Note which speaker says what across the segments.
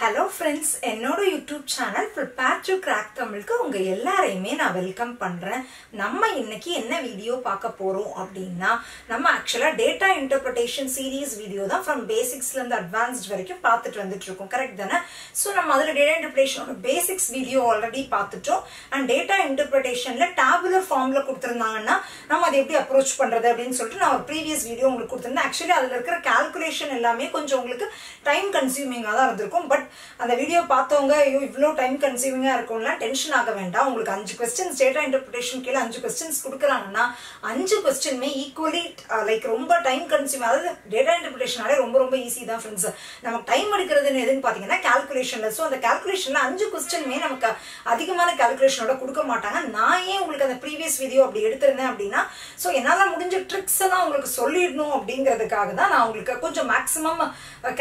Speaker 1: Hello friends, என்னோட YouTube channel Prepare to Crack தமிழுக்கு உங்க எல்லாரையுமே நான் வெல்கம் பண்றேன். நம்ம இன்னைக்கு என்ன வீடியோ பார்க்க போறோம் அப்படின்னா நம்ம ஆக்சுவலா டேட்டா இன்டர்பிரேஷன் சீரிஸ் வீடியோ தான் from பேசிக்ஸ்ல இருந்து அட்வான்ஸ்ட் வரைக்கும் பார்த்துட்டு வந்துட்டு இருக்கோம். கரெக்ட் தானே? சோ நம்ம அதுல டேட்டா இன்டர்பிரேஷனோட பேசிக்ஸ் வீடியோ ஆல்ரெடி பார்த்துட்டோம். அண்ட் டேட்டா இன்டர்பிரேஷன்ல டேபுலர் ஃபார்ம்ல கொடுத்திருந்தாங்கன்னா நம்ம அதை எப்படி அப்ரோச் பண்றது அப்படின்னு சொல்லிட்டு நான் ஒரு ப்ரீவியஸ் வீடியோ உங்களுக்கு கொடுத்திருந்தேன். ஆக்சுவலி அதுல இருக்கிற கால்குலேஷன் எல்லாமே கொஞ்சம் உங்களுக்கு டைம் கன்சியூமிங்கா தான் இருந்திருக்கும். பட் அந்த வீடியோ பார்த்தவங்க ஐயோ இவ்வளோ டைம் கன்சியூமிங்கா இருக்கும்ல டென்ஷன் ஆக வேண்டாம். உங்களுக்கு 5 கொஸ்டின்ஸ் டேட்டா இன்டர்பிரேஷன் கீழே 5 கொஸ்டின்ஸ் கொடுக்குறாங்கன்னா 5 கொஸ்டின்மே ஈக்குவலி லைக் ரொம்ப டைம் கன்சியூம். அதாவது டேட்டா இன்டர்பிரேஷனாலே ரொம்ப ரொம்ப ஈஸி தான் ஃப்ரெண்ட்ஸ். நமக்கு டைம் எடுக்கிறதுன்னு எதுன்னு பார்த்தீங்கன்னா கால்குலேஷன்ல. ஸோ அந்த கால்குலேஷன்ல 5 கொஸ்டின்மே நமக்கு அதிகமான கால்குலேஷனோட கொடுக்க மாட்டாங்க. நான் ஏன் உங்களுக்கு அந்த ப்ரீவியஸ் வீடியோ அப்படி எடுத்திருந்தேன் அப்படின்னா ஸோ என்னால் முடிஞ்ச ட்ரிக்ஸ் எல்லாம் உங்களுக்கு சொல்லிடணும் அப்படிங்கிறதுக்காக தான் நான் உங்களுக்கு கொஞ்சம் மேக்ஸிமம்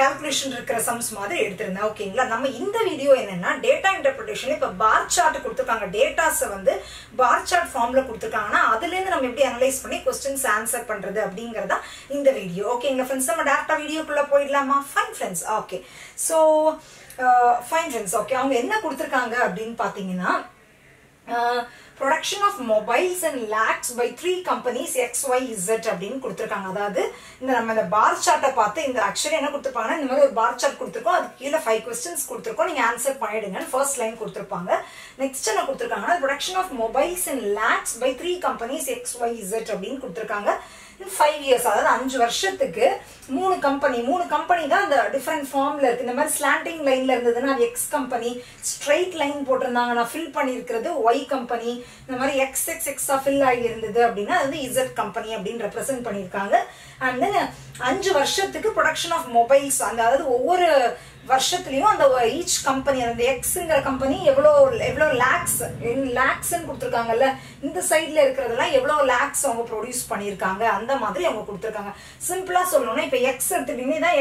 Speaker 1: கால்குலேஷன் இருக்கிற சம்ஸ் மாதிரி எடுத்திருந்தேன். ஓகேங்களா? நம்ம இந்த வீடியோ என்னன்னா டேட்டா இன்டர்பிரேஷன் இப்ப பார் சார்ட் கொடுத்திருக்காங்க. டேட்டாஸ் வந்து பார் சார்ட் ஃபார்ம்ல கொடுத்திருக்காங்கன்னா அதுல இருந்து நம்ம எப்படி அனலைஸ் பண்ணி क्वेश्चंस ஆன்சர் பண்றது அப்படிங்கறத இந்த வீடியோ. ஓகேங்களா ஃப்ரெண்ட்ஸ்? நம்ம டைரக்டா வீடியோக்குள்ள போயிடலாமா? Fine friends. Okay. So fine friends. Okay, அவங்க என்ன கொடுத்திருக்காங்க அப்படின்னு பாத்தீங்கன்னா production of mobiles in lakhs by 3 companies XYZ அப்படின்னு கொடுத்திருக்காங்க. அதாவது இந்த நம்ம இந்த பார் சார்ட்டை பார்த்து இந்த ஆக்சுவலி என்ன கொடுத்திருப்பாங்கன்னா இந்த மாதிரி ஒரு பார் சார்ட் கொடுத்திருக்கோம். அதுக்கு கீழே 5 கொஸ்டின்ஸ் கொடுத்திருக்கோம். நீங்க ஆன்சர் பண்ணிடுங்க. ஃபர்ஸ்ட் லைன் கொடுத்திருப்பாங்க. நெக்ஸ்ட் என்ன கொடுத்திருக்காங்கன்னா production of mobiles in lakhs by 3 companies XYZ அப்படின்னு கொடுத்திருக்காங்க. 5 years, அதாவது 5 வருஷத்துக்கு 3 கம்பெனி தான் அந்த டிஃபரெண்ட் ஃபார்ம்ல இருக்கு. இந்த மாதிரி ஸ்லாண்டிங் லைன்ல இருந்ததுன்னா அது எக்ஸ் கம்பெனி, ஸ்ட்ரைட் லைன் போட்டிருந்தாங்க நான் ஃபில் பண்ணியிருக்கிறது ஒய் கம்பெனி, இந்த மாதிரி எக்ஸா ஃபில் ஆகி இருந்தது அப்படின்னா அது இசட் கம்பெனி அப்படின்னு ரெப்ரசென்ட் பண்ணியிருக்காங்க. அண்ட் தென் 5 வருஷத்துக்கு ப்ரொடக்ஷன் ஆஃப் மொபைல்ஸ், அதாவது ஒவ்வொரு வருஷத்துலயும் அந்த ஈச் கம்பெனி அந்த எக்ஸ்ங்கிற கம்பெனி எவ்வளோ லேக்ஸ் கொடுத்துருக்காங்கல்ல, இந்த சைட்ல இருக்கிறதெல்லாம் எவ்வளோ லேக்ஸ் அவங்க ப்ரொடியூஸ் பண்ணியிருக்காங்க அந்த மாதிரி அவங்க கொடுத்துருக்காங்க. சிம்பிளா சொல்லணும்னா இப்ப எக்ஸ் எடுத்துட்டீங்கன்னா இதான்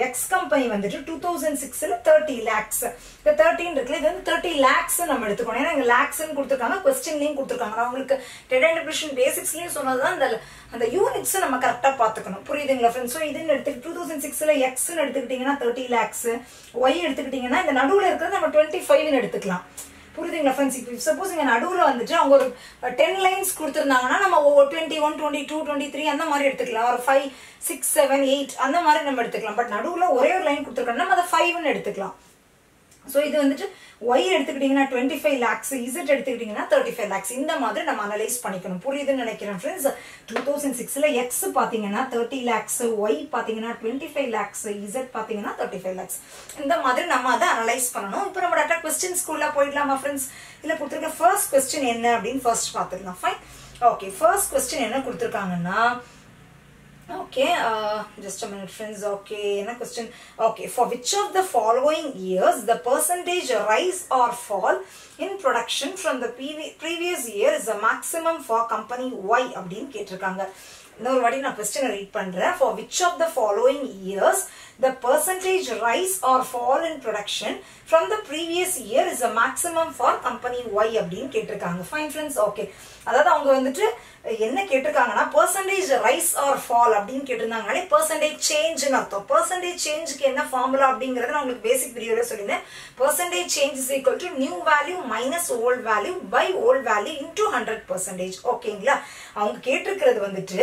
Speaker 1: எக்ஸ் கம்பெனி வந்துட்டு 2006ல 30 lakhs. இப்ப 13 இருக்குல்ல, இது வந்து 30 lakhs நம்ம எடுத்துக்கணும். ஏன்னா இங்க லேக்ஸ் கொடுத்துருக்காங்க, கொஸ்டின்லயும் கொடுத்துருக்காங்க. நான் உங்களுக்கு டேட்டா இன்டர்பிரேஷன் பேசிக்ஸ்லயும் சொன்னதுதான் அந்த யூனிட்ஸ் நம்ம கரெக்டா பாத்துக்கணும். புரியுதுங்களா ஃப்ரெண்ட்ஸ்? இதுன்னு எடுத்து 2006ல எக்ஸ் எடுத்துக்கிட்டீங்கன்னா 30 lakhs, ஒய் எடுத்துக்கிட்டீங்கன்னா இந்த நடுவுல இருக்கிறது நம்ம 25 எடுத்துக்கலாம். புரியுதுங்களா ஃப்ரெண்ட்ஸ்? இப்போ சப்போஸ் இங்க நடுவுல வந்துட்டு அவங்க ஒரு 10 லைன்ஸ் கொடுத்துருந்தாங்கன்னா நம்ம 21, 22, 23 அந்த மாதிரி எடுத்துக்கலாம். ஒரு 5, 6, 7, 8 அந்த மாதிரி நம்ம எடுத்துக்கலாம். பட் நடுவுல ஒரே ஒரு லைன் கொடுத்துருக்கோம்னா நம்ம அதை 5ன்னு எடுத்துக்கலாம். சோ இது வந்துட்டு ஒய் எடுத்துக்கிட்டீங்கன்னா 25 lakhs, இசட் எடுத்துக்கிட்டீங்கன்னா 35 lakhs. இந்த மாதிரி நம்ம அனலைஸ் பண்ணிக்கணும். புரியுதுன்னு நினைக்கிறேன் ஃப்ரெண்ட்ஸ். 2006ல எக்ஸ் பாத்தீங்கன்னா 30 lakhs, ஒய் பாத்தீங்கன்னா 25 lakhs, இசட் பாத்தீங்கன்னா 35 lakhs. இந்த மாதிரி நம்ம அதை அனலைஸ் பண்ணணும். இப்போ நம்ம டேட்டா கொஸ்டின்ஸ்குள்ள போயிடலாமா ஃப்ரெண்ட்ஸ்? இல்ல கொடுத்துருக்க ஃபர்ஸ்ட் கொஸ்டின் என்ன அப்படின்னு ஃபர்ஸ்ட் பாத்துக்கலாம். ஃபைன். ஓகே, ஃபர்ஸ்ட் கொஸ்டின் என்ன கொடுத்துருக்காங்கன்னா okay, just a minute friends. Okay, என்ன question? Okay, for which of the following years the percentage rise or fall in production from the previous year is the maximum for company Y அப்படின்னு கேட்டிருக்காங்க. இன்னொரு வாட்டி நான் question read பண்றேன். For which of the following years the percentage rise or fall in production from the previous year is the maximum for company Y அப்படின்னு கேட்டிருக்காங்க. Fine friends. Okay, அதாவது அவங்க வந்துட்டு என்ன கேட்டிருக்காங்கன்னா percentage rise or fall அப்படின்னு கேட்டிருந்தாங்களே percentage changeன்னு அர்த்தம். percentage changeக்கு என்ன formula அப்படிங்கறத நான் உங்களுக்கு பேசிக் வீடியோல சொல்லியிருந்தேன். percentage change is equal to new value minus old value by old value into 100%. ஓகேங்களா? அவங்க கேட்டிருக்கிறது வந்துட்டு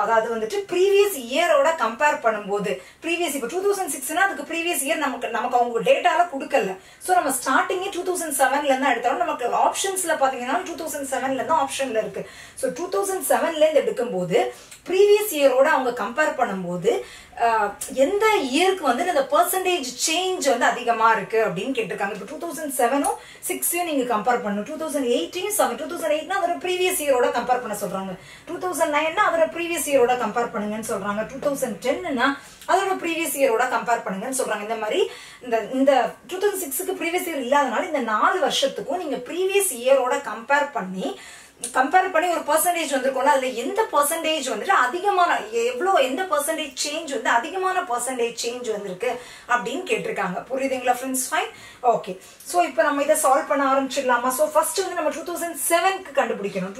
Speaker 1: அதாவது வந்துட்டு ப்ரீவியஸ் இயரோட கம்பேர் பண்ணும்போது ப்ரீவியஸ் இப்போ 2006னா அதுக்கு ப்ரீவியஸ் இயர் நமக்கு அவங்க டேட்டால கொடுக்கல. ஸோ நம்ம ஸ்டார்டிங்கே 2007ல இருந்து எடுத்தாலும் நமக்கு ஆப்ஷன்ஸ்ல பாத்தீங்கன்னா 2007ல இருந்து ஆப்ஷன்ல இருக்கு. ஸோ 2007ல இருந்து எடுக்கும்போது ப்ரீவியஸ் இயரோட அவங்க கம்பேர் பண்ணும்போது எந்த இயருக்கு வந்து இந்த பெர்சன்டேஜ் சேஞ்ச் வந்து அதிகமா இருக்கு அப்படின்னு கேட்டிருக்காங்க. இப்போ 2007ம் 6யும் நீங்க கம்பேர் பண்ணணும். 2008யும் 2008னா அதோட ப்ரீவியஸ் இயரோட கம்பேர் பண்ண சொல்றாங்க. 2009னா அதோட ப்ரீவியஸ் இயரோட கம்பேர் பண்ணுங்கன்னு சொல்றாங்க. 2010னா அதோட ப்ரீவியஸ் இயரோட கம்பேர் பண்ணுங்கன்னு சொல்றாங்க. இந்த மாதிரி இந்த 2006க்கு ப்ரீவியஸ் இயர் இல்லாதனால இந்த 4 வருஷத்துக்கும் நீங்க ப்ரீவியஸ் இயரோட கம்பேர் பண்ணி ஒரு பெர்சன்டேஜ் வந்திருக்கும்ல, அதுல எந்த பெர்சன்டேஜ் வந்துட்டு அதிகமான எந்த பெர்சன்டேஜ் சேஞ்ச் வந்து அதிகமான பெர்சன்டேஜ் சேஞ்ச் வந்திருக்கு அப்படின்னு கேட்டிருக்காங்க. புரியுதுங்களா ஃப்ரெண்ட்ஸ்? ஃபைன். ஓகே, சோ இப்போ நம்ம இதை சால்வ் பண்ண ஆரம்பிச்சிடலாமா? சோ ஃபர்ஸ்ட் வந்து நம்ம 2007க்கு கண்டுபிடிக்கணும்.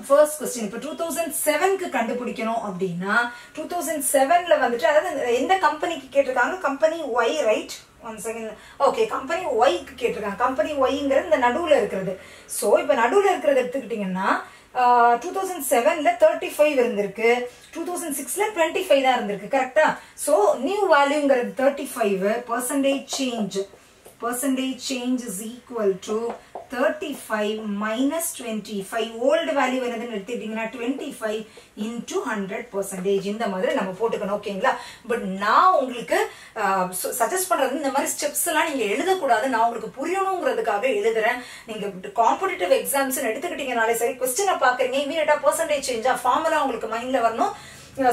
Speaker 1: ஃபர்ஸ்ட் क्वेश्चन இப்போ 2007 க்கு கண்டுபிடிக்கணும் அப்படினா 2007 ல வந்துட்டு அதாவது எந்த கம்பெனிக்கு கேட்டிருக்காங்க company Y right one second okay company Y க்கு கேட்டிருக்காங்க கம்பெனி Yங்கிறது இந்த நடுவுல இருக்குது சோ இப்போ நடுவுல இருக்கிறத எடுத்துக்கிட்டீங்கன்னா 2007 ல 35 இருந்திருக்கு 2006 ல 25 தான் இருந்திருக்கு கரெக்ட்டா சோ நியூ வேல்யூங்கிறது 35 percentage change is equal to 35 minus 25 old value என்னதுன்னு எடுத்துக்கிட்டீங்கன்னா 25 into 100% இந்த மாதிரி நம்ம போட்டுக்கணும் ஓகேங்களா பட் நான் உங்களுக்கு சஜஸ்ட் பண்றது இந்த மாதிரி ஸ்டெப்ஸ் எல்லாம் நீங்க எழுதக்கூடாது நான் உங்களுக்கு புரியணுங்கிறதுக்காக எழுதுறேன் நீங்க காம்படிட்டிவ் எக்ஸாம்ஸ் எடுத்துக்கிட்டீங்கனாலே சரி क्वेश्चन பாக்குறீங்க இமிடியேட்டா பெர்சன்டேஜ் சேஞ்சா ஃபார்முலா உங்களுக்கு மைண்ட்ல வரணும்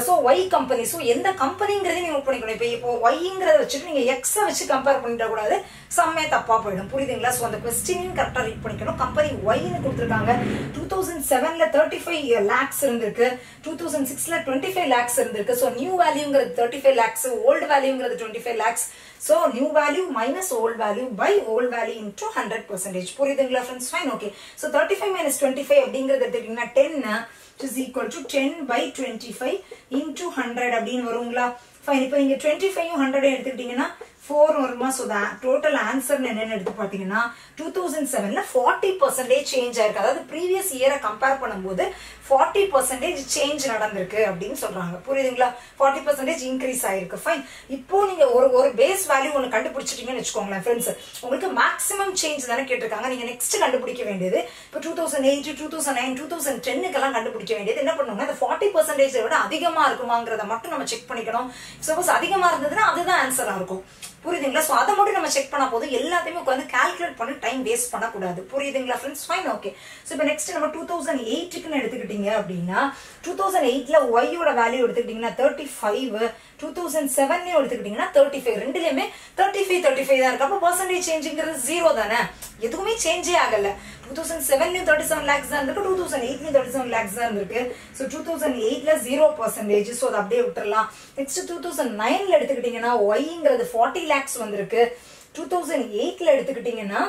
Speaker 1: so y company so எந்த கம்பெனிங்கறதை நீங்க நோட் பண்ணிக்கணும் இப்போ yங்கறத வச்சிட்டு நீங்க x வச்சு கம்பேர் பண்ணிட கூடாது சம்மே தப்பா போய்டும் புரியுதுங்களா சோ அந்த क्वेश्चனையும் கரெக்ட்டா ரீட் பண்ணிக்கணும் கம்பெனி y ன்னு கொடுத்திருக்காங்க 2007 ல 35 lakhs இருந்திருக்கு 2006 ல 25 lakhs இருந்திருக்கு சோ நியூ வேல்யூங்கிறது 35 lakhs old வேல்யூங்கிறது 25 lakhs so new value minus old value by old value into 100% புரியுதுங்களா friends fine okay so 35 minus 25 அப்படிங்கறது எடுத்துக்கிட்டீங்கன்னா 10 is equal to 10 by 25 into 100 அப்படினு வருங்களா ஃபைன் இப்போ நீங்க 25 100 எடுத்துக்கிட்டீங்கன்னா 4 வருமா சோ the total answer என்னன்னு எடுத்து பாத்தீங்கன்னா 2007 ல 40% சேஞ்ச் ஆயிருக்கு அதாவது previous year கம்பேர் பண்ணும்போது 40% சேஞ்ச் நடந்திருக்கு அப்படினு சொல்றாங்க புரியுதுங்களா 40% இன்கிரீஸ் ஆயிருக்கு ஃபைன் இப்போ நீங்க ஒரு பேஸ் வேல்யூ ஒன்னு கண்டுபிடிச்சிட்டீங்கன்னு வெச்சுக்கோங்களேன் फ्रेंड्स உங்களுக்கு மேக்ஸिमम சேஞ்ச் தான கேட்டிருக்காங்க நீங்க நெக்ஸ்ட் கண்டுபிடிக்க வேண்டியது இப்போ 2008 2009 2010 க்கு எல்லாம் கண்டுபிடிக்க வேண்டியது என்ன பண்ணுவாங்க அந்த 40% விட அதிகமா இருக்குமாங்கறத மட்டும் நம்ம செக் பண்ணிக்கணும் சப்போஸ் அதிகமா இருந்ததுனா அதுதான் ஆன்சரா இருக்கும் புரியுதுங்களா சோ அத மட்டும் நம்ம செக் பண்ணா போதும் எல்லாத்தையும் உட்கார்ந்து கால்குலேட் பண்ணி டைம் வேஸ்ட் பண்ண கூடாது புரியுதுங்களா फ्रेंड्स ஃபைன் ஓகே சோ இப்போ நெக்ஸ்ட் நம்ம 2008 க்கு எடுத்துக்கிட்டீங்க அப்படினா 2008 ல y யோட வேல்யூ எடுத்துக்கிட்டீங்கன்னா 35 2007 ல எடுத்துக்கிட்டீங்கன்னா 35 ரெண்டுலயுமே 35 தான் இருக்கு அப்ப பெர்சன்டேஜ் சேஞ்ச்ங்கிறது 0 தானே எதுவுமே சேஞ்சே ஆகல 2007 ல 37 lakhs தான் இருக்கு 2008 ல 37 lakhs தான் இருக்கு சோ 2008 ல 0% சோ அத அப்படியே விட்டுறலாம் நெக்ஸ்ட் 2009 ல எடுத்துக்கிட்டீங்கன்னா yங்கிறது 40 lakhs வந்திருக்கு 2008 ல எடுத்துக்கிட்டீங்கன்னா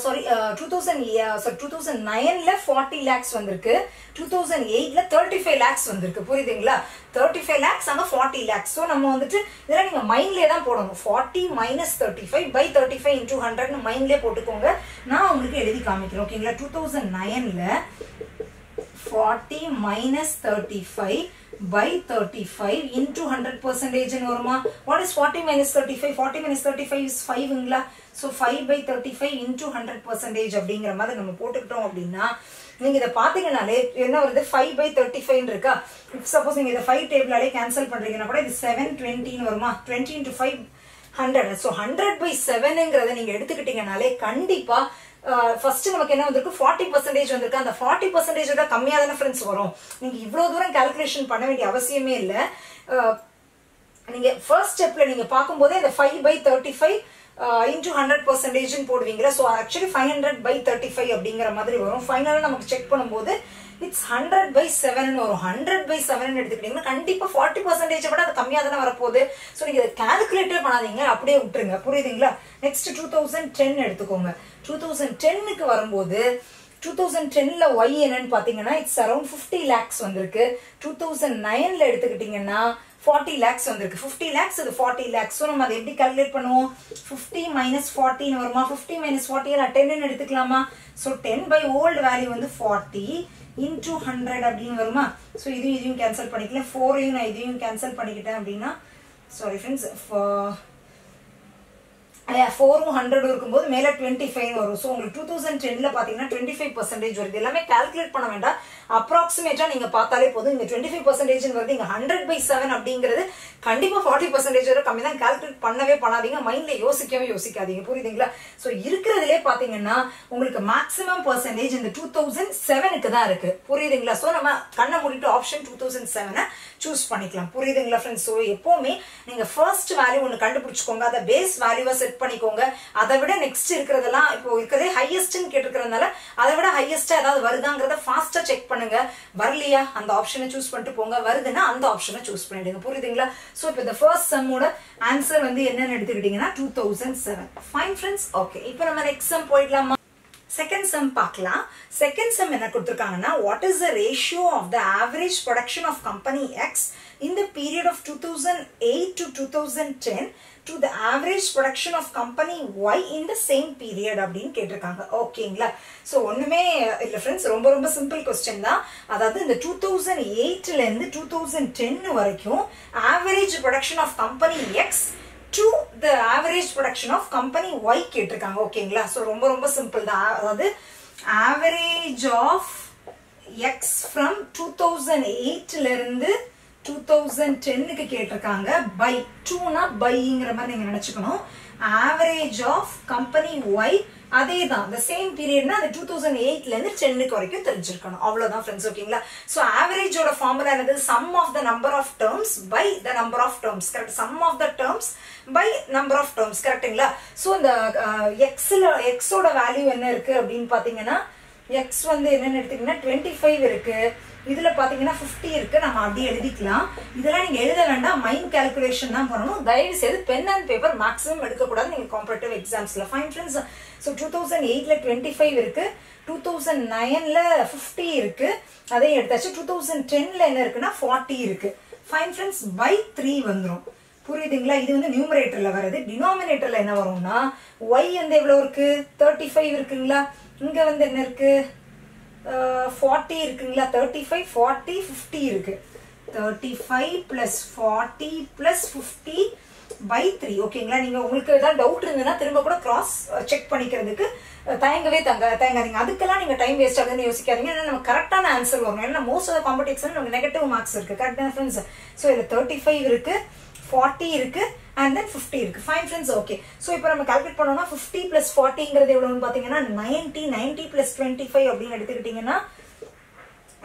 Speaker 1: sorry 2009 ல 40 lakhs வந்திருக்கு 2008 ல 35 lakhs வந்திருக்கு புரியுதுங்களா 35 lakhs அங்க 40 lakhs சோ நம்ம வந்துட்டு இதெல்லாம் நீங்க மைண்ட்லயே தான் போடணும் 40 minus 35 by 35 into 100 னு மைண்ட்லயே போட்டுக்கோங்க நான் உங்களுக்கு எழுதி காமிக்கிறேன் ஓகேங்களா 2009 ல 40 minus 35 by 35 into 100% னு வருமா what is 40 minus 35 40 minus 35 is 5ங்களா so 5 by 35 into 100% அப்படிங்கற மாதிரி நம்ம போட்டுக்கிட்டோம் அப்படினா நீங்க இத பாத்தீங்கனாலே என்ன வருது 5 by 35 ன்னு இருக்கா சப்போஸ் நீங்க இத 5 டேபிளாலே கேன்சல் பண்றீங்கனா கூட இது 720 ன்னு வருமா 20 into 5 100 so 100 by 7ங்கறத நீங்க எடுத்துக்கிட்டீங்கனாலே கண்டிப்பா ஃபர்ஸ்ட் நமக்கு என்ன வந்திருக்கு 40% வந்திருக்கு அந்த 40% விட கம்மியா தான फ्रेंड्स வரும் நீங்க இவ்ளோ தூரம் கால்குலேஷன் பண்ண வேண்டிய அவசியமே இல்ல நீங்க ஃபர்ஸ்ட் ஸ்டெப்ல நீங்க பாக்கும்போதே இந்த 5 by 35 into 100% ன்னு போடுவீங்களா சோ एक्चुअली 500 by 35 அப்படிங்கற மாதிரி வரும் ஃபைனலா நமக்கு செக் பண்ணும்போது it's 100 by 7 ன்னு வரும் 100 by 7 ன்னு எடுத்துக்கிட்டீங்கன்னா கண்டிப்பா 40% விட அது கம்மியா தான வரப்போகுது சோ நீங்க இத கால்குலேட்டே பண்ணாதீங்க அப்படியே விட்டுருங்க புரியுதுங்களா நெக்ஸ்ட் 2010 எடுத்துக்கோங்க 2010 க்கு வரும்போது 2010 ல y என்னன்னு பாத்தீங்கன்னா it's around 50 lakhs வந்திருக்கு 2009 ல எடுத்துக்கிட்டீங்கன்னா 40 lakhs வந்திருக்கு 50 lakhs இது 40 lakhs சோ நம்ம அதை எப்படி கால்குலேட் பண்ணுவோம் 50 minus 40 ன்னு வருமா 50 minus 40 ல 10 ன்னு எடுத்துக்கலாமா சோ 10 by old value வந்து 40 into 100 அப்படினு வருமா சோ இதையும் கேன்சல் பண்ணிக்கலாம் 4 ஐயும் நான் இதையும் கேன்சல் பண்ணிக்கிட்டேன் அப்படினா sorry friends 400 இருக்கும்போது மேல 25 வரும் சோ உங்களுக்கு 2010 ல பாத்தீங்கன்னா 25% வருது எல்லாமே கால்குலேட் பண்ண வேண்டாம் அப்ராக்ஸிமேட்டா நீங்க பார்த்தாலே போதும் இந்த 25% ன்னு வருது இங்க 100 by 7 அப்படிங்கிறது கண்டிப்பா 40% வரை கம்மி தான் கால்குலேட் பண்ணவே பண்ணாதீங்க மைண்ட்ல யோசிக்காதீங்க புரியுதுங்களா சோ இருக்குறதுலயே பாத்தீங்கன்னா உங்களுக்கு மேக்ஸिमम பெர்சன்டேஜ் இந்த 2007 க்கு தான் இருக்கு புரியுதுங்களா சோ நம்ம கண்ண மூடிட்டு ஆப்ஷன் 2007 சூஸ் பண்ணிக்கலாம் புரியுதுங்களா फ्रेंड्स சோ எப்பவுமே நீங்க ஃபர்ஸ்ட் வேல்யூ ஒன்னு கண்டுபிடிச்சுக்கோங்க அத பேஸ் வேல்யூவா செட் பண்ணிக்கோங்க அதை விட நெக்ஸ்ட் இருக்குறதெல்லாம் இப்போ இருக்குதே ஹையஸ்ட் ன்னு கேட்டிருக்கிறதுனால அதை விட ஹையஸ்டா ஏதாவது வருதாங்கறத ஃபாஸ்டா செக் பண்ணுங்க வரலையா அந்த ஆப்ஷனை சூஸ் பண்ணிட்டு போங்க வருதுன்னா அந்த ஆப்ஷனை சூஸ் பண்ணிடுங்க புரியுதுங்களா சோ இப்போ the first sum ஓட ஆன்சர் வந்து என்னன்னு எடுத்துக்கிட்டீங்கன்னா 2007 ஃபைன் फ्रेंड्स ஓகே இப்போ நம்ம நெக்ஸ்ட் சம் போய்டலாமா செகண்ட் சம் பார்க்கலாம். செகண்ட் சம் என்ன கொடுத்திருக்காங்கன்னா, what is the ratio of the average production of company X in the period of 2008 to 2010 to the average production of company Y in the same period அப்படின்னு கேட்டிருக்காங்க. ஓகேங்களா? So ஒன்றுமே இல்லை friends, ரொம்ப ரொம்ப simple question தான். அதாவது இந்த 2008லேருந்து 2010 வரைக்கும் average production of company X to the average production of company Y கேட்டிருக்காங்க. ஓகேங்களா? ஸோ ரொம்ப ரொம்ப சிம்பிள் தான். அதாவது average of X from 2008ல இருந்து 2010க்கு கேட்டிருக்காங்க. பை 2னா பைங்கிற மாதிரி நீங்க நினைச்சுக்கணும். average of company Y அதே தான், the same periodனா அது 2008ல இருந்து 10க்கு வரைக்கும் தெரிஞ்சிருக்கணும். அவ்வளவுதான் ஃப்ரெண்ட்ஸ். ஓகேங்களா? சோ ஆவரேஜோட ஃபார்முலா என்னது? sum of the number of terms by the number of terms. Correct? sum of the terms by number of terms. கரெக்ட்டுங்களா? சோ இந்த x ஓட வேல்யூ என்ன இருக்கு அப்படின்னு பாத்தீங்கன்னா, x வந்து என்னன்னு எடுத்தீங்கன்னா 25 இருக்கு. இதுல பாத்தீங்கன்னா 50 இருக்கு. நம்ம அப்படியே எழுதிக்கலாம். இதெல்லாம் நீங்க எழுத வேண்டாம், மைண்ட் கால்குலேஷன் தான் பண்ணணும். தயவு செய்து பென் அண்ட் பேப்பர் மேக்ஸிமம் எடுக்க கூடாது நீங்க காம்படிட்டிவ் எக்ஸாம்ஸ்ல. Fine friends. சோ 2008ல 25 இருக்கு, 2009ல 50 இருக்கு, அதையும் எடுத்தாச்சு. 2010ல என்ன இருக்குன்னா 40 இருக்கு. Fine friends. பை 3 வந்துரும். புரியுதுங்களா? இது வந்து நியூமரேட்டர்ல வருது. டினாமினேட்டர்ல என்ன வரும்னா, y வந்து எவ்வளவு இருக்கு? 35 இருக்குங்களா? இங்க வந்து என்ன இருக்கு? 40 இருக்குங்களா? 35, 40, 50 இருக்கு. 35 plus 40 plus 50 by 3. ஓகேங்களா? நீங்க உங்களுக்கு ஏதாவது டவுட் இருந்ததுன்னா திரும்ப கூட கிராஸ் செக் பண்ணிக்கிறதுக்கு தயங்காதீங்க. அதுக்கெல்லாம் நீங்க டைம் வேஸ்ட் ஆகுதுன்னு யோசிக்காதீங்க. ஏன்னா நம்ம கரெக்டான ஆன்சர் வரணும். ஏன்னா மோஸ்ட் ஆஃப் காம்படிஷன் நமக்கு நெகட்டிவ் மார்க்ஸ் இருக்கு. கரெக்டான ஃப்ரெண்ட்ஸ். ஸோ இதுல 35 இருக்கு, 40 இருக்கு, and then 50 இருக்கு. Fine friends. ஓகே. சோ இப்போ நம்ம கால்குலேட் பண்ணோம்னா 50 plus 40ங்கிறது எவ்வளவுன்னு பாத்தீங்கன்னா 90 plus 25 அப்படின்னு எடுத்துக்கிட்டீங்கன்னா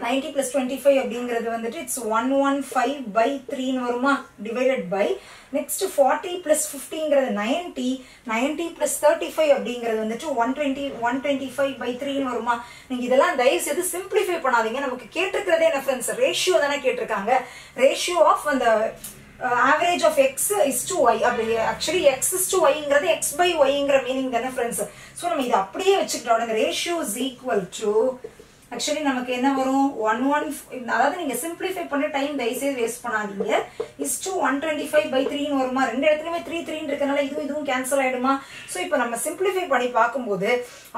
Speaker 1: 90 plus 25 அப்படிங்கிறது வந்துட்டு இட்ஸ் 115 by 3 வருமா? டிவைடட் பை நெக்ஸ்ட் 40 plus 50ங்கிறது 90 plus 35 அப்படிங்கிறது வந்துட்டு 125 by 3 வருமா? நீங்க இதெல்லாம் தயவு செய்து சிம்பிளிஃபை பண்ணாதீங்க. நமக்கு கேட்டிருக்கிறதே என்ன ஃப்ரெண்ட்ஸ்? ரேஷியோ தானே கேட்டிருக்காங்க. ரேஷியோ ஆஃப் அந்த average of x is to y. அப்படி actually x is to yங்கிறது x by yங்கிற மீனிங் தானே ஃப்ரெண்ட்ஸ். சோ நம்ம இதை அப்படியே வச்சுக்கிட்டோம். the ratio is equal to actually நமக்கு என்ன வரும்? 11, அதாவது நீங்க சிம்பிளிஃபை பண்ண டைம் தயவுசெய்து வேஸ்ட் பண்ணாதீங்க. is to 125 by 3 வருமா? ரெண்டு இடத்துலயுமே 3 இருக்கனால இதுவும் கேன்சல் ஆயிடுமா? சோ இப்போ நம்ம சிம்பிளிஃபை பண்ணி பார்க்கும்போது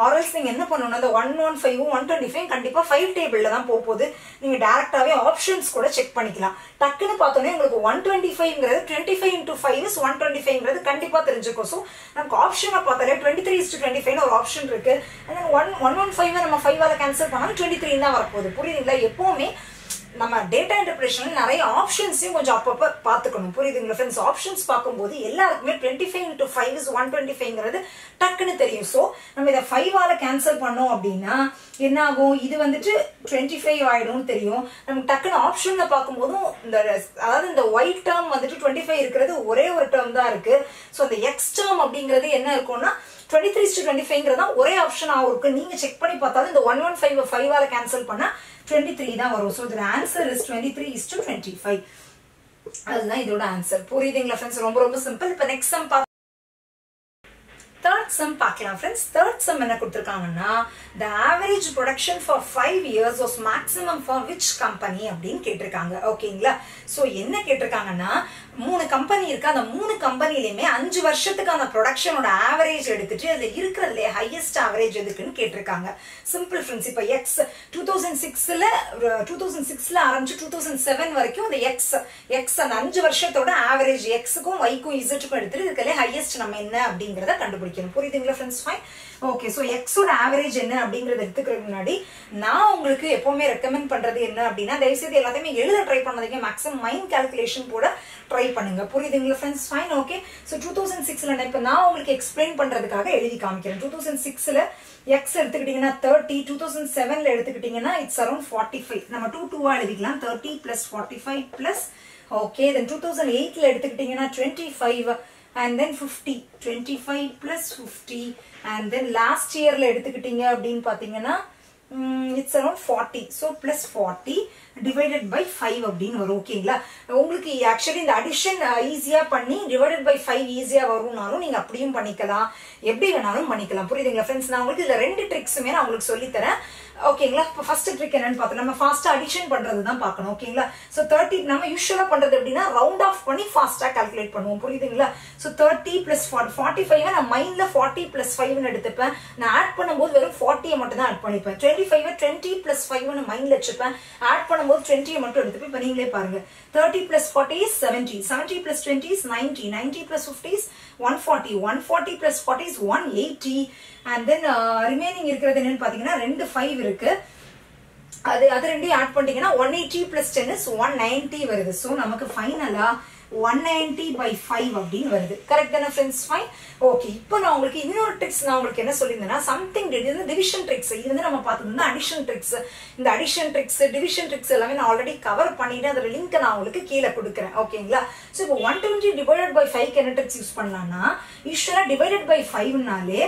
Speaker 1: ஆர்எல்ஸ் நீங்க என்ன பண்ணணும்? அந்த 115 125 கண்டிப்பா 5 டேபிள்ல தான் போகுது. நீங்க டைரக்டாவே ஆப்ஷன்ஸ் கூட செக் பண்ணிக்கலாம். டக்குன்னு பார்த்தோன்னே உங்களுக்கு 125ங்கிறது 25 into 5 is 125ங்கிறது கண்டிப்பா தெரிஞ்சுக்கும். சோ நமக்கு ஆப்ஷனை பார்த்தாலே 23:25 ஒரு ஆப்ஷன் இருக்கு. and then 115 நம்ம 5ஆல கேன்சல் பண்ணாலும் 23 தான் வரப்போகுது. புரியுதுங்களா? எப்பவுமே நம்ம டேட்டா இன்டர்பிரேஷன்ல நிறைய ஆப்ஷன்ஸையும் கொஞ்சம் அப்பப்ப பாத்துக்கணும். புரியுதுங்களா ஃப்ரெண்ட்ஸ்? ஆப்ஷன்ஸ் பார்க்கும்போது எல்லாருக்குமே 25 into 5 is 125ங்கிறது டக்குன்னு தெரியும். சோ நம்ம இதை 5ஆல கேன்சல் பண்ணோம் அப்படின்னா என்ன ஆகும்? இது வந்துட்டு 25 ஆயிடும் தெரியும். நமக்கு டக்குன்னு ஆப்ஷன்ல பார்க்கும்போதும் அதாவது இந்த ஒயிட் டேர்ம் வந்துட்டு 25 இருக்கிறது ஒரே ஒரு டேர்ம் தான் இருக்கு. சோ அந்த எக்ஸ் டேர்ம் அப்படிங்கிறது என்ன இருக்கும்னா 23:25ங்கிறதா ஒரே ஆப்ஷன் இருக்கு. நீங்க செக் பண்ணி பார்த்தாலும் இந்த 115 5ஆல கேன்சல் பண்ணா 23 தான் வரும். சோ இதோட ஆன்சர் இஸ் 23:25. அதுதான் இதோட ஆன்சர். புரியுதுங்களா ஃப்ரெண்ட்ஸ்? ரொம்ப ரொம்ப சிம்பிள். இப்போ நெக்ஸ்ட் சம் தேர்ட் சம் பார்க்கலாம் ஃப்ரெண்ட்ஸ். தேர்ட் சம் என்ன கொடுத்திருக்காங்கன்னா, the average production for 5 years was maximum for which company அப்படின்னு கேட்டிருக்காங்க. ஓகேங்களா? சோ என்ன கேட்டிருக்காங்கன்னா, 3 கம்பெனி இருக்கு. அந்த 3 கம்பெனிலயுமே 5 வருஷத்துக்கான ப்ரொடக்ஷனோட ஆவரேஜ் எடுத்துட்டு அதுல இருக்கிறதுல ஹையஸ்ட் ஆவரேஜ் எதுக்குன்னு கேட்டிருக்காங்க. Simple friends. இப்ப எக்ஸ் 2006ல ஆரம்பிச்சு 2007 வரைக்கும் அந்த எக்ஸ் அந்த 5 வருஷத்தோட ஆவரேஜ் எக்ஸுக்கும் ஒய்க்கும் இசட்டுக்கும் எடுத்துட்டு இதுல ஹையஸ்ட் நம்ம என்ன அப்படிங்கறத கண்டுபிடிக்கணும். புரியுதுங்களா ஃப்ரெண்ட்ஸ்? ஃபைன். ஓகே. சோ எக்ஸோட ஆவரேஜ் என்ன அப்படிங்கறத எடுத்துக்கிறதுக்கு முன்னாடி நான் உங்களுக்கு எப்பவுமே ரெக்கமெண்ட் பண்றது என்ன அப்படின்னா, தயவுசெய்து எல்லாத்தையுமே எழுத ட்ரை பண்ணாதீங்க. மேக்ஸிமம் மைண்ட் கால்குலேஷன் போட ட்ரை பண்ணுங்க. புரியுதுங்களா ஃப்ரெண்ட்ஸ்? ஃபைன். ஓகே. சோ 2006ல இப்ப நான் உங்களுக்கு எக்ஸ்பிளைன் பண்றதுக்காக எழுதி காமிக்கிறேன். 2006ல எக்ஸ் எடுத்துக்கிட்டீங்கன்னா 30, 2007ல எடுத்துக்கிட்டீங்கன்னா இட்ஸ் அரௌண்ட் 45. நம்ம 2 எழுதிக்கலாம். 30 plus 45 plus ஓகே. தென் 2008ல எடுத்துக்கிட்டீங்கன்னா 25 and then 50. 25 plus 50 and then last yearல எடுத்துக்கிட்டீங்க அப்படின்னு பாத்தீங்கன்னா it's around 40. So plus 40 divided by 5 அப்படின்னு வரும். ஓகேங்களா? உங்களுக்கு ஆக்சுவலி இந்த அடிஷன் ஈஸியா பண்ணி டிவைடட் பை 5 ஈஸியா வரும்னாலும் நீங்க அப்படியும் பண்ணிக்கலாம். எப்படி வேணாலும் பண்ணிக்கலாம். புரியுதுங்களா ஃப்ரெண்ட்ஸ்? நான் உங்களுக்கு இதுல 2 ட்ரிக்ஸுமே நான் உங்களுக்கு சொல்லி தரேன். ஓகேங்களா? இப்போ ஃபர்ஸ்ட் ட்ரிக் என்னன்னு பார்த்தோம். நம்ம ஃபாஸ்டா அடிஷன் பண்றது தான் பார்க்கணும். ஓகேங்களா? ஸோ 30 நம்ம யூஸ்வலா பண்றது எப்படின்னா ரவுண்ட் ஆஃப் பண்ணி ஃபாஸ்டா கால்குலேட் பண்ணுவோம். புரியுதுங்களா? ஸோ 30 பிளஸ் 45 நான் மைண்ட்ல 40 பிளஸ் 5 எடுத்துப்பேன். நான் ஆட் பண்ணும்போது வெறும் 40 மட்டும் தான் ஆட் பண்ணிப்பேன். 25 20 பிளஸ் 5 மைண்ட்ல வச்சுப்பேன். ஆட் பண்ணும்போது 20 மட்டும் எடுத்துப்பேன். இப்போ நீங்களே பாருங்க. 30 plus 40 is 70. 70 plus 20 is 90. 90 plus 50 is 140. 140 plus 40 is 180. And then remaining இருக்கிறது என்னன்னு பாத்தீங்கன்னா 2 5 இருக்கு. அது ரெண்டையும் ஆட் பண்ணிட்டீங்கன்னா 180 plus 10 is 190 வருது. ஸோ நமக்கு ஃபைனலா 190/5 அப்படின்னு வருது. கரெக்ட் தானே ஃப்ரெண்ட்ஸ்? ஃபைன். ஓகே, இப்போ நான் உங்களுக்கு இன்னொரு ட்ரிக்ஸ் நான் உங்களுக்கு என்ன சொல்லியிருந்தேன்னா சம்திங் டிவிஷன் ட்ரிக்ஸ். இது வந்து நம்ம பார்த்தது அடிஷன் ட்ரிக்ஸ். இந்த அடிஷன் ட்ரிக்ஸ் டிவிஷன் ட்ரிக்ஸ் எல்லாமே நான் ஆல்ரெடி கவர் பண்ணிட்டு அதோட லிங்க் நான் உங்களுக்கு கீழே கொடுக்குறேன். ஓகேங்களா? ஸோ இப்போ 120 டிவைடட் பை 5 என்ன ட்ரிக்ஸ் யூஸ் பண்ணலாம்னா யூஸ்வலா டிவைடட் பை 5னாலே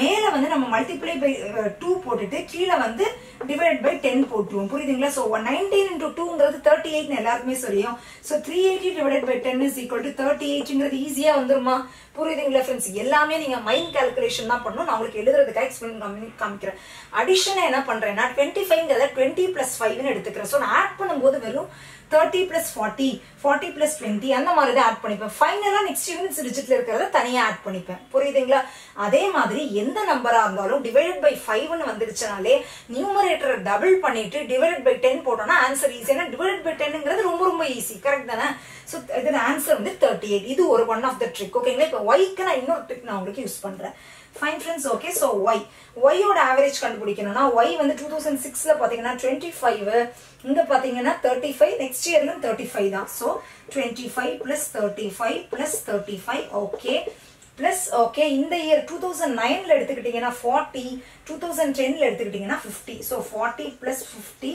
Speaker 1: மேல வந்து நம்ம மல்டிப்ளை பை 2 போட்டுட்டு கீழே வந்து டிவைடட் பை 10 போட்டுருவோம். புரியுதுங்களா? ஸோ 19 into 2ங்கிறது 38 எல்லாருக்குமே தெரியும். So 380 divided by 10 is equal to 38ங்கிறது ஈஸியா வந்துருமா? புரியுதுங்களா ஃப்ரெண்ட்ஸ்? எல்லாமே நீங்க மைண்ட் கால்குலேஷன் தான் பண்ணணும். நான் உங்களுக்கு எழுதுறதுக்காக எக்ஸ்பிளைன் காமிக்கிறேன். அடிஷனை என்ன பண்றேன்னா 25ங்கிறத 20 plus 5ன்னு எடுத்துக்கிறேன். ஸோ நான் ஆட் பண்ணும்போது வெறும் 30 plus 40 40 plus 20 அந்த மாதிரி தான் ஆட் பண்ணிப்பேன். ஃபைனலா நெக்ஸ்ட் யூனிட்ஸ் டிஜிட்ல இருக்கிறத தனியா ஆட் பண்ணிப்பேன். புரியுதுங்களா? அதே மாதிரி எந்த நம்பரா இருந்தாலும் டிவைடட் பை 5ன்னு வந்துருச்சுனாலே நியூமரேட்டரை டபுள் பண்ணிட்டு டிவைடட் பை 10 போட்டோம்னா ஆன்சர் ஈஸி. ஏன்னா டிவைடட் பை 10ங்கிறது ரொம்ப ரொம்ப ஈஸி. கரெக்ட் தானே? ஸோ இதோட ஆன்சர் வந்து 38. இது ஒரு ஒன் ஆஃப் த ட்ரிக். ஓகேங்களா? இப்போ ஒய்க்கு நான் இன்னொரு ட்ரிக் நான் உங்களுக்கு யூஸ் பண்றேன். Fine friends. ஓகே, ஸோ ஒய்யோட ஆவரேஜ் கண்டுபிடிக்கணும்னா ஒய் வந்து 2006ல பாத்தீங்கன்னா 25, இங்க பாத்தீங்கன்னா 35, நெக்ஸ்ட் இயர்லும் 35 தான். So 25 plus 35 plus 35. Okay plus okay இந்த இயர் 2009ல எடுத்துக்கிட்டீங்கன்னா 40, 2010ல எடுத்துக்கிட்டீங்கன்னா 50. ஸோ 40 plus 50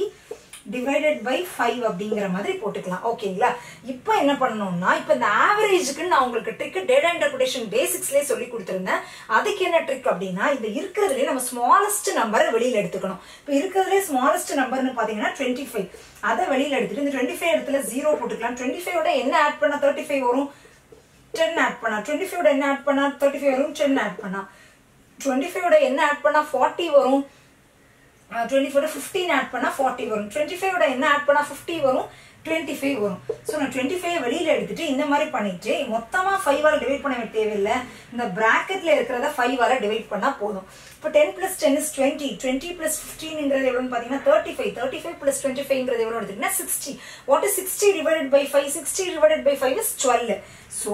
Speaker 1: டிவைடட் பை 5 அப்படிங்கிற மாதிரி போட்டுக்கலாம். ஓகேங்களா? இப்போ என்ன பண்ணணும்னா இப்போ இந்த ஆவரேஜுக்கு நான் உங்களுக்கு ட்ரிக் டேட்டா இன்டர்பிரேஷன் பேசிக்ஸ்லேயே சொல்லி கொடுத்துருந்தேன். அதுக்கு என்ன ட்ரிக் அப்படின்னா இந்த இருக்கிறதுலே நம்ம ஸ்மாலஸ்ட் நம்பரை வெளியில எடுத்துக்கணும். இப்போ இருக்கிறதுலே ஸ்மாலஸ்ட் நம்பர்னு பாத்தீங்கன்னா 25. அதை வெளியில எடுத்துட்டு இந்த 25 இடத்துல 0 போட்டுக்கலாம். 25ஓட என்ன ஆட் பண்ணா 35 வரும்? 10 ஆட் பண்ணா. 25ஓட என்ன ஆட் பண்ணா 35 வரும்? 10 ஆட் பண்ணா. 25ஓட என்ன ஆட் பண்ணா 40 வரும்? 24 15 ஆட் பண்ணா 40 வரும். 25ஓட என்ன ஆட் பண்ணா 50 வரும்? 25 வரும். ஸோ நான் 25 வெளியில எடுத்துட்டு இந்த மாதிரி பண்ணிட்டு மொத்தமா 5ஆல டிவைட் பண்ண தேவையில்லை. இந்த பிராக்கெட்ல இருக்கிறத 5ஆல டிவைட் பண்ணா போதும். இப்போ 10 plus 10 is 20. 20 plus 15ங்கிறது எவ்வளவுன்னு பாத்தீங்கன்னா 35. 35 plus 25ங்கிறது எவ்வளவு எடுத்துக்கிட்டா 60. What is 60 divided by 5? 60 divided by 5 is 12. So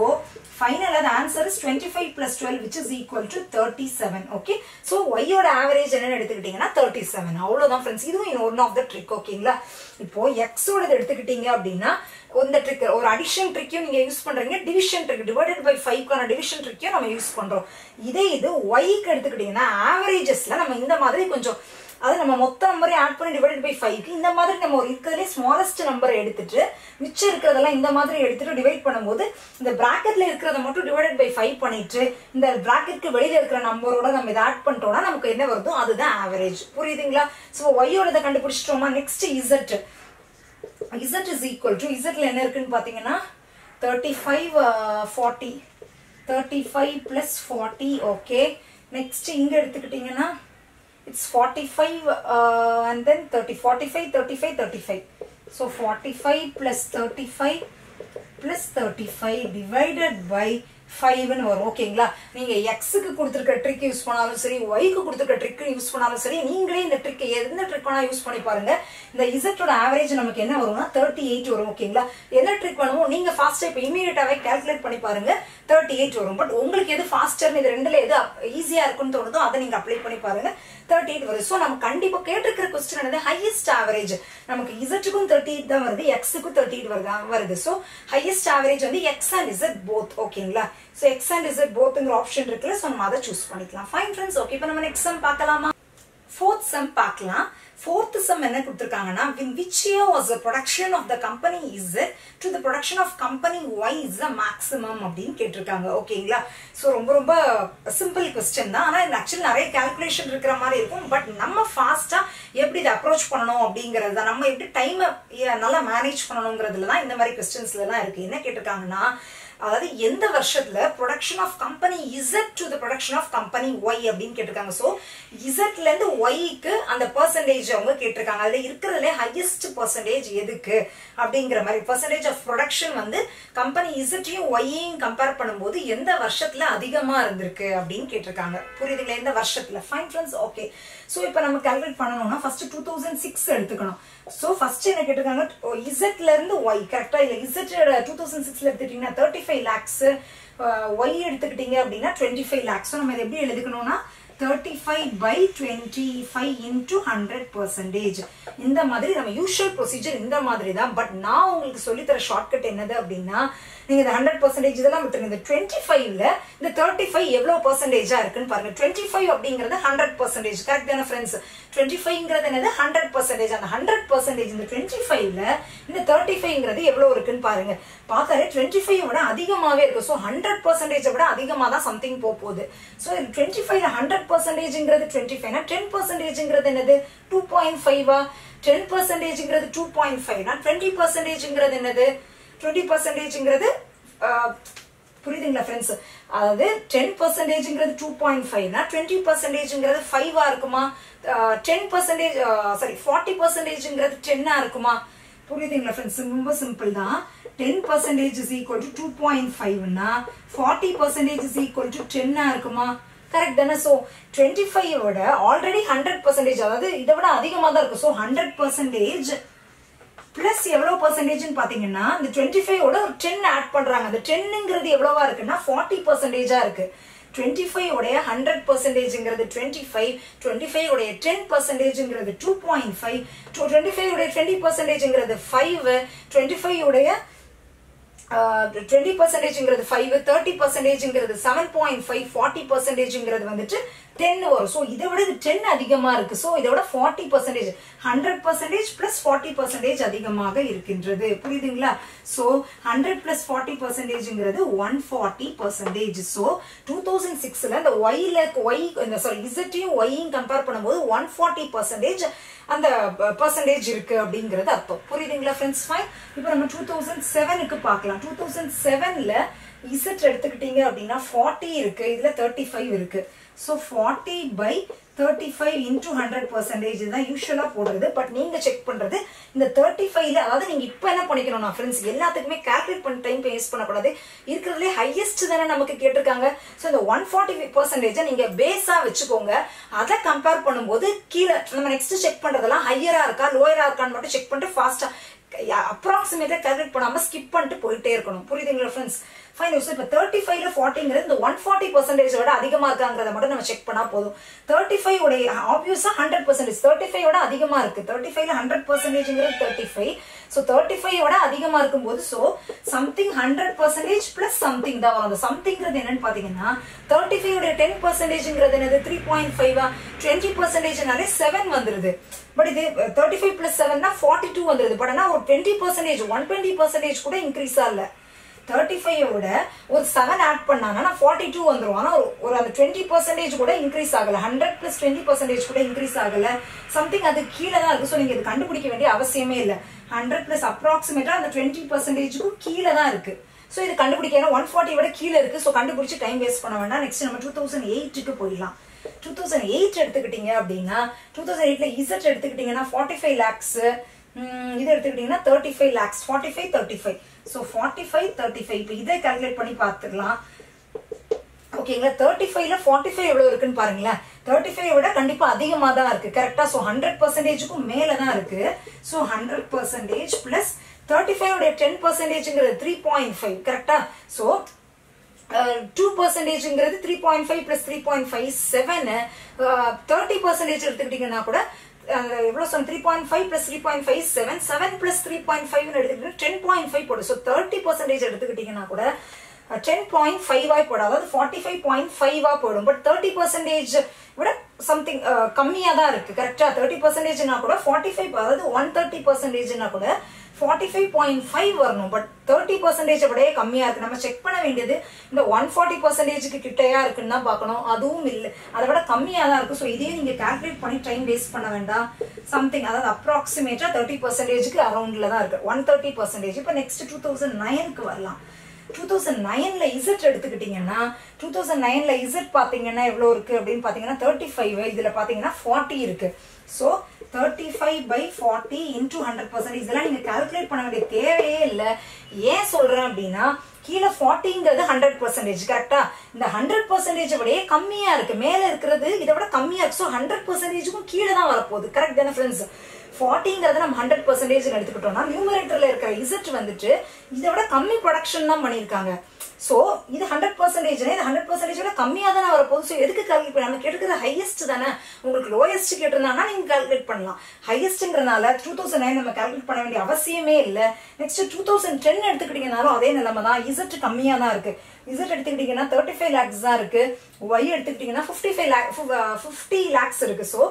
Speaker 1: final the answer is 25 plus 12 which is equal to 37. Okay, so y ஓட average என்ன எடுத்துக்கிட்டீங்கன்னா 37. அவ்வளவுதான் फ्रेंड्स. இதுவும் one of the trick. ஓகேங்களா? இப்போ x ஓட எடுத்துக்கிட்டீங்க அப்படின்னா இந்த ட்ரிக் ஒரு அடிஷன் ட்ரிக்கையும் நீங்க யூஸ் பண்றீங்க. டிவிஷன் ட்ரிக் டிவைடட் பை 5க்கான டிவிஷன் ட்ரிக்கையும் நம்ம யூஸ் பண்றோம். இது y-க்கு எடுத்துக்கிட்டீங்கன்னா ஆவரேஜஸ்ல நம்ம இந்த மாதிரி கொஞ்சம் அது நம்ம மொத்த நம்பரை ஆட் பண்ணி டிவைடட் பை 5க்கு இந்த மாதிரி நம்ம ஒரு இருக்கிறதுலே ஸ்மாலஸ்ட் நம்பரை எடுத்துட்டு மிச்சம் இருக்கிறதெல்லாம் இந்த மாதிரி எடுத்துட்டு டிவைட் பண்ணும்போது இந்த பிராக்கெட்ல இருக்கிறத மட்டும் டிவைடட் பை 5 பண்ணிட்டு இந்த பிராக்கெட்க்கு வெளியில இருக்கிற நம்பரோட நம்ம இதை ஆட் பண்ணிட்டோம்னா நமக்கு என்ன வருதோ அதுதான் ஆவரேஜ். புரியுதுங்களா? ஸோ y-ஓட கண்டுபிடிச்சிட்டோமா? Next z. z is equal to zல என்ன இருக்குன்னு பாத்தீங்கன்னா 35 40 35 plus 40. ஓகே, நெக்ஸ்ட் இங்க எடுத்துக்கிட்டீங்கன்னா it's 45 and then 30 45 35 35. So 45 plus 35 plus 35 divided by 5ன்னு வரும். ஓகேங்களா? நீங்க x-க்கு கொடுத்திருக்க ட்ரிக் யூஸ் பண்ணாலும் சரி y-க்கு கொடுத்திருக்க ட்ரிக் யூஸ் பண்ணாலும் சரி நீங்களே இந்த ட்ரிக் எந்த ட்ரிக் வேணா யூஸ் பண்ணி பாருங்க. இந்த z-ஓட ஆவரேஜ் நமக்கு என்ன வரும்னா 38 வரும். ஓகேங்களா? என்ன ட்ரிக் வேணுமோ நீங்க ஃபாஸ்டா இப்ப இமிடியேட்டாவே கால்குலேட் பண்ணி பாருங்க 38 வரும். பட் உங்களுக்கு எது ஃபாஸ்டர்னு இது ரெண்டுல எது ஈஸியா இருக்குன்னு தோணுதோ அதை நீங்க அப்ளை பண்ணி பாருங்க 38 வரும். சோ நம்ம கண்டிப்பா கேட்டிருக்கிற क्वेश्चन என்னது ஹையஸ்ட் ஆவரேஜ். நமக்கு z-க்கும் 38 தான் வருது, x-க்கும் 38 வருது. சோ ஹையஸ்ட் ஆவரேஜ் வந்து x and z both. ஓகேங்களா? சோ x and z bothங்கிற ஆப்ஷன் இருக்குல, சோ நம்ம அதை சூஸ் பண்ணிக்கலாம். Fine friends. ஓகே, இப்போ நம்ம நெக்ஸ்ட் சம் பார்க்கலாமா? fourth sum பார்க்கலாம். fourth sum என்ன கொடுத்திருக்காங்கன்னா in which year was the production of the company Z to the production of company Y is the maximum அப்படின்னு கேட்டிருக்காங்க. ஓகேங்களா? ஸோ ரொம்ப ரொம்ப சிம்பிள் கொஸ்டின் தான். ஆனால் ஆக்சுவலி நிறைய கால்குலேஷன் இருக்கிற மாதிரி இருக்கும். பட் நம்ம ஃபாஸ்டா எப்படி இதை அப்ரோச் பண்ணணும் அப்படிங்கிறது தான், நம்ம எப்படி டைமை நல்லா மேனேஜ் பண்ணணுங்கிறதுல தான் இந்த மாதிரி கொஸ்டின்ஸ்ல எல்லாம் இருக்கு. என்ன கேட்டிருக்காங்கன்னா அதாவது எந்த வருஷத்துல production of company Z to the production of company Y அப்படின்னு கேட்டிருக்காங்க. ஸோ இசட்ல இருந்து ஒய்க்கு அந்த பெர்சன்டேஜ் அவங்க கேட்டிருக்காங்க. அதுல இருக்கிறதுல ஹையஸ்ட் பெர்சன்டேஜ் எதுக்கு அப்படிங்கிற மாதிரி பெர்சன்டேஜ் ஆஃப் ப்ரொடக்ஷன் வந்து கம்பெனி இசட்டையும் ஒய்யையும் கம்பேர் பண்ணும்போது எந்த வருஷத்துல அதிகமா இருந்திருக்கு அப்படின்னு கேட்டிருக்காங்க. புரியுதுங்களா? எந்த வருஷத்துல? Fine friends, okay. ஸோ இப்போ நம்ம கால்குலேட் பண்ணணும்னா ஃபர்ஸ்ட் 2006 எடுத்துக்கணும். ஸோ ஃபர்ஸ்ட் என்ன கேட்டிருக்காங்க, இசட்ல இருந்து ஒய். கரெக்டா? இல்ல இசட் 2006ல எடுத்துக்கிட்டீங்கன்னா 35 lakhs, ஒய் எடுத்துக்கிட்டீங்க அப்படின்னா 25 lakhs. நம்ம இதை எப்படி எழுதிக்கணும்னா 35/25 into 100%. இந்த மாதிரி நம்ம யூஷுவல் ப்ரொசீஜர் இந்த மாதிரி தான். பட் நான் உங்களுக்கு சொல்லித்தர ஷார்ட்கட் என்னது அப்படின்னா, நீங்க இந்த 100% இதெல்லாம் விட்டுருங்க. இந்த 25ல இந்த 35 எவ்வளவு பெர்சன்டேஜா இருக்குன்னு பாருங்க. 25 அப்படிங்கிறது 100%. கரெக்ட் தானே ஃப்ரெண்ட்ஸ்? 25ங்கிறது என்னது? 100%. அந்த 100% இந்த 25ல இந்த 35ங்கிறது எவ்வளவு இருக்குன்னு பாருங்க. பார்த்தாலே 25 விட அதிகமாவே இருக்கு. ஸோ 100% விட அதிகமா தான் சம்திங் போகுது. ஸோ 25ல 100%ங்கிறது 25னா 10%ங்கிறது என்னது? 2.5. 10%ங்கிறது 2.5னா 20%ங்கிறது என்னது? 20%ங்கிறது புரியுதுங்களா ஃப்ரெண்ட்ஸ்? அதாவது 10%ங்கிறது 2.5னா 20%ங்கிறது 5 இருக்குமா? 10% சாரி 40%ங்கிறது 10 இருக்குமா? புரியுதுங்களா ஃப்ரெண்ட்ஸ்? ரொம்ப சிம்பிள் தான். 10% is equal to 2.5னா 40% is equal to 10 இருக்குமா? கரெக்ட் தானே? ஸோ 25 விட ஆல்ரெடி 100%, அதாவது இதை விட அதிகமா தான் இருக்கு. ஸோ 100% பிளஸ் எவ்வளவு பெர்சன்டேஜ்னு பாத்தீங்கன்னா இந்த 25ஓட ஒரு 10 ஆட் பண்றாங்க. அந்த 10ங்கிறது எவ்வளவா இருக்குன்னா 40%-ஆ இருக்கு. 25 உடைய 100%ங்கிறது 25, 25 உடைய 10%ங்கிறது 2.5, 25 உடைய 20%ங்கிறது 5, 25 உடைய 20%ங்கிறது 5, 30%ங்கிறது 7.5, 40%ங்கிறது வந்துட்டு 10 வரும். ஸோ இதை விட இது 10 அதிகமா இருக்கு. ஸோ இதை விட 40%, 100% பிளஸ் 40% அதிகமாக இருக்கின்றது. புரியுதுங்களா? ஸோ 100 பிளஸ் 40%ங்கிறது 140%. ஸோ 2006ல இந்த இசட்டையும் ஒய்யும் கம்பேர் பண்ணும்போது 140% அந்த பெர்சன்டேஜ் இருக்கு அப்படிங்கிறது அர்த்தம். புரியுதுங்களா ஃப்ரெண்ட்ஸ்? ஃபைன். இப்போ நம்ம 2007க்கு பார்க்கலாம். 2007ல இசட் எடுத்துக்கிட்டீங்க அப்படின்னா 40 இருக்கு, இதுல 35 இருக்கு. ஸோ 40/35 into 100% தான் யூஸ்வலா போடுறது. பட் நீங்க செக் பண்றது இந்த 35ல, அதாவது நீங்க இப்ப என்ன பண்ணிக்கணும்னா ஃப்ரெண்ட்ஸ், எல்லாத்துக்குமே கால்குலேட் பண்ண டைம் வேஸ்ட் பண்ணக்கூடாது. இருக்கிறதுலே ஹையஸ்ட் தானே நமக்கு கேட்டிருக்காங்க. ஸோ இந்த 140% நீங்க பேஸா வச்சுக்கோங்க. அதை கம்பேர் பண்ணும்போது கீழே நம்ம நெக்ஸ்ட் செக் பண்றதெல்லாம் ஹையரா இருக்கா லோயரா இருக்கான்னு மட்டும் செக் பண்ணிட்டு ஃபாஸ்டா அப்ராக்சிமேட்டா கால்குலேட் பண்ணாம ஸ்கிப் பண்ணிட்டு போயிட்டே இருக்கணும். புரியுதுங்களா ஃப்ரெண்ட்ஸ்? ஃபைன். இப்போ 35ல 40ங்கிறது இந்த 140% விட அதிகமா இருக்காங்கிறத மட்டும் நம்ம செக் பண்ணா போதும். 35 உடைய ஆப்வியஸா 100%, 35 விட அதிகமா இருக்கு. 35ல 100%ங்கிறது 35. ஸோ 35 விட அதிகமா இருக்கும்போது ஸோ சம்திங் 100% பிளஸ் சம்திங் தான் வரும். அந்த சம்திங்கிறது என்னன்னு பாத்தீங்கன்னா 35 உடைய 10%ங்கிறது என்னது? 3.5. 20%னாலே 7 வந்துருது. பட் இது 35 பிளஸ் 7னா 42 வந்துருது. பட் ஆனா ஒரு 20%, 120% கூட இன்க்ரீஸ் ஆகல. 35 விட ஒரு 7 ஆட் பண்ணாங்கன்னா 42 வந்துரும். ஆனா ஒரு அந்த 20% கூட இன்க்ரீஸ் ஆகல. 100 பிளஸ் 20% கூட இன்க்ரீஸ் ஆகல. சம்திங் அது கீழே தான் இருக்கு. ஸோ நீங்க இது கண்டுபிடிக்க வேண்டிய அவசியமே இல்லை. 100 பிளஸ் அப்ராக்சிமேட்டா அந்த 20%க்கும் கீழே தான் இருக்கு. ஸோ இது கண்டுபிடிக்க 140 விட கீழே இருக்கு. ஸோ கண்டுபிடிச்சு டைம் வேஸ்ட் பண்ண வேண்டாம். நெக்ஸ்ட் நம்ம 2008க்கு போயிடலாம். 2008 எடுத்துக்கிட்டீங்க அப்படின்னா 2008ல இசட் எடுத்துக்கிட்டீங்கன்னா 45 lakhs, இது எடுத்துக்கிட்டீங்கன்னா 35 lakhs. 45, 35. ஸோ 45, 35. இப்போ இதை கால்குலேட் பண்ணி பார்த்துக்கலாம். ஓகேங்களா? 35ல 45 எவ்வளவு இருக்குன்னு பாருங்களேன். 35 விட கண்டிப்பா அதிகமா தான் இருக்கு. கரெக்டா? ஸோ 100%க்கும் மேல தான் இருக்கு. ஸோ 100% பிளஸ் 35 உடைய 10%ங்கிறது 3.5. கரெக்டா? So 2%ங்கிறது 3.5 plus 3.5 7. 30% எடுத்துக்கிட்டீங்கன்னா கூட எவ்வளவு சொன்ன? 3.5 பிளஸ் 3.5 7. 7 பிளஸ் 3.5 எடுத்துக்கிட்டீங்கன்னா 10.5 போடும். ஸோ 30% எடுத்துக்கிட்டீங்கன்னா கூட 10.5 போடும். அதாவது 45.5 போடும். பட் 30% விட சம்திங் கம்மியா தான் இருக்கு. கரெக்டா? 30%னா கூட 45, அதாவது 130%னா கூட 45.5 வரணும். பட் 30% விட கம்மியா இருக்கு. நம்ம செக் பண்ண வேண்டியது இந்த 140%க்கு கிட்டையா இருக்குன்னு தான் பார்க்கணும். அதுவும் இல்லை, அதை விட கம்மியா தான் இருக்கு. ஸோ இதையும் நீங்க கால்குலேட் பண்ணி டைம் வேஸ்ட் பண்ண வேண்டாம். சம்திங் அதாவது அப்ராக்சிமேட்டா 30%க்கு அரௌண்ட்ல தான் இருக்கு. 130%. இப்போ நெக்ஸ்ட் 2009க்கு வரலாம். 2009ல Z எடுத்துக்கிட்டீங்கன்னா 2009ல Z பாத்தீங்கன்னா எவ்வளவு இருக்கு அப்படின்னு பாத்தீங்கன்னா 35, இதுல பாத்தீங்கன்னா 40 இருக்கு. So 35/40 into 100%. இதெல்லாம் நீங்க கால்குலேட் பண்ண வேண்டிய தேவையே இல்ல. ஏன் சொல்றேன் அப்படின்னா கீழே 40ங்கிறது 100%, கரெக்டா? இந்த 100% விட கம்மியா இருக்கு, மேல இருக்கிறது இதை விட கம்மியா இருக்கு. ஸோ 100%க்கும் கீழே தான் வரப்போகுது, கரெக்ட் தானே ஃப்ரெண்ட்ஸ்? 40ங்கிறத நம்ம 100% எடுத்துக்கிட்டோம்னா நியூமரேட்டர்ல இருக்கிற Z வந்துட்டு இதை விட கம்மி ப்ரொடக்ஷன் தான் பண்ணியிருக்காங்க. சோ இது 100%, இது 100% விட கம்மியா தானே வரப்போகுது. ஸோ எதுக்கு கால்குலேட் பண்ண? நம்ம கேட்டுக்கிறது ஹையஸ்ட் தானே. உங்களுக்கு லோயஸ்ட் கேட்டிருந்தாங்கன்னா நீங்க கால்குலேட் பண்ணலாம். ஹையஸ்ட்ங்கிறனால 2009 நம்ம கால்குலேட் பண்ண வேண்டிய அவசியமே இல்லை. நெக்ஸ்ட் 2010 எடுத்துக்கிட்டீங்கனாலும் அதே நிலைமை தான். Z கம்மியா தான் இருக்கு. Z எடுத்துக்கிட்டீங்கன்னா 35 lakhs தான் இருக்கு. Y எடுத்துக்கிட்டீங்கன்னா 50 lakhs இருக்கு. சோ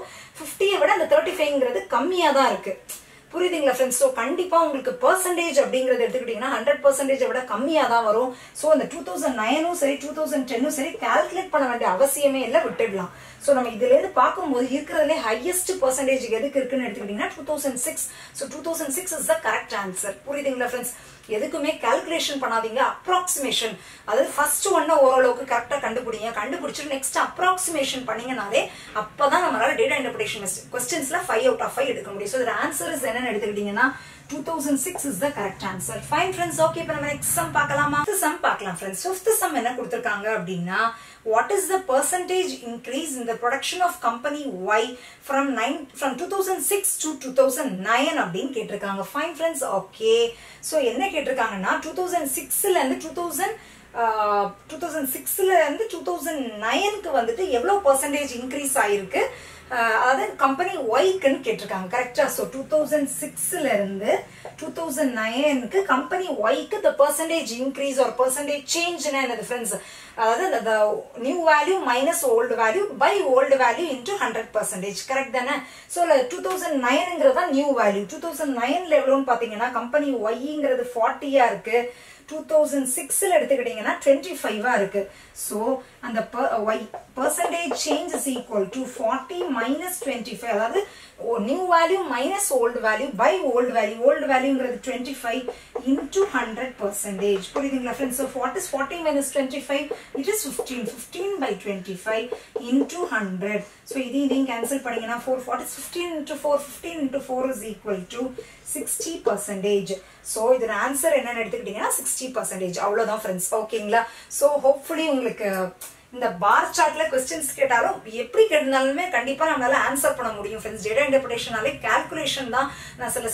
Speaker 1: 50 விட அந்த 35ங்கிறது கம்மியா தான் இருக்கு. புரியுதுங்களா ஃப்ரெண்ட்ஸ்? ஸோ கண்டிப்பா உங்களுக்கு பெர்சன்டேஜ் அப்படிங்கறது எடுத்துக்கிட்டீங்கன்னா 100% விட கம்மியா தான் வரும். ஸோ அந்த 2009ம் சரி 2010ம் சரி கால்குலேட் பண்ண வேண்டிய அவசியமே இல்லை, விட்டுடலாம். ஸோ நம்ம இதுல இருந்து பார்க்கும்போது இருக்கிறதுலே ஹையஸ்ட் பெர்சன்டேஜ் எதுக்கு இருக்குன்னு எடுத்துக்கிட்டீங்கன்னா 2006. So 2006 is the correct answer. புரியுதுங்களா ஃப்ரெண்ட்ஸ்? எதுக்குமே கால்குலேஷன் பண்ணாதீங்க, அப்ராக்சிமேஷன். அதாவது ஃபர்ஸ்ட் ஒன்ன ஓரளவுக்கு கரெக்டா கண்டுபிடிங்க, கண்டுபிடிச்சிட்டு நெக்ஸ்ட் அப்ராக்சிமேஷன் பண்ணீங்கனாலே அப்பதான் நம்மளால டேட்டா இன்டர்பிரேஷன் கொஸ்டின்ஸ்ல 5 out of 5 எடுக்க முடியும். ஸோ இதோட ஆன்சர் இஸ் என்னன்னு எடுத்துக்கிட்டீங்கன்னா 2006 is the correct answer. Fine friends, okay, இப்போ நம்ம next sum பார்க்கலாமா? fifth sum பார்க்கலாம் friends. fifth sum என்ன கொடுத்திருக்காங்க அப்படின்னா what is the percentage increase in the production of company Y from 2006 to 2009 அப்படின்னு கேட்டிருக்காங்க. Fine friends, okay. So என்ன கேட்டிருக்காங்கன்னா 2006ல இருந்து 2006ல இருந்து 2009க்கு வந்துட்டு எவ்வளவு பெர்சன்டேஜ் இன்க்ரீஸ் ஆயிருக்கு, அதாவது கம்பெனி ஒய்க்குன்னு கேட்டிருக்காங்க, கரெக்டா? ஸோ 2006ல இருந்து 2009க்கு கம்பெனி ஒய்க்கு the percentage increase or percentage change என்னது ஃப்ரெண்ட்ஸ்? அதாவது the new value minus old value by old value into 100%, correct தானே? ஸோ 2009ங்கிறது தான் நியூ வேல்யூ. 2009ல எவ்வளோன்னு பாத்தீங்கன்னா கம்பெனி ஒய்ங்கிறது 40 இருக்கு. 2006ல எடுத்துக்கிட்டீங்கன்னா 25 இருக்கு. சோ அந்த percentage change is equal to 40 minus 25, அதாவது new value minus old value by old value. old valueங்கிறது 25 into 100%. புரியுதுங்களா friends? So what is 40 minus 25? It is 15. 15 by 25 into 100. So இதை நீங்க கேன்சல் பண்ணீங்கன்னா 4 is 15 into 4, 15 into 4 is equal to 60%. So இதோட answer என்னன்னு எடுத்துக்கிட்டீங்கன்னா 60%. அவ்வளவுதான் friends, ஓகேங்களா? ஸோ ஹோப்ஃபுல்லி உங்களுக்கு இந்த பார் சார்ட்ல கொஸ்டின்ஸ் கேட்டாலும் எப்படி கேட்டாலுமே கண்டிப்பா நம்மளால ஆன்சர் பண்ண முடியும் ஃப்ரெண்ட்ஸ். டேட்டா இன்டர்பிரேஷனாலே கால்குலேஷன் தான். நான் சில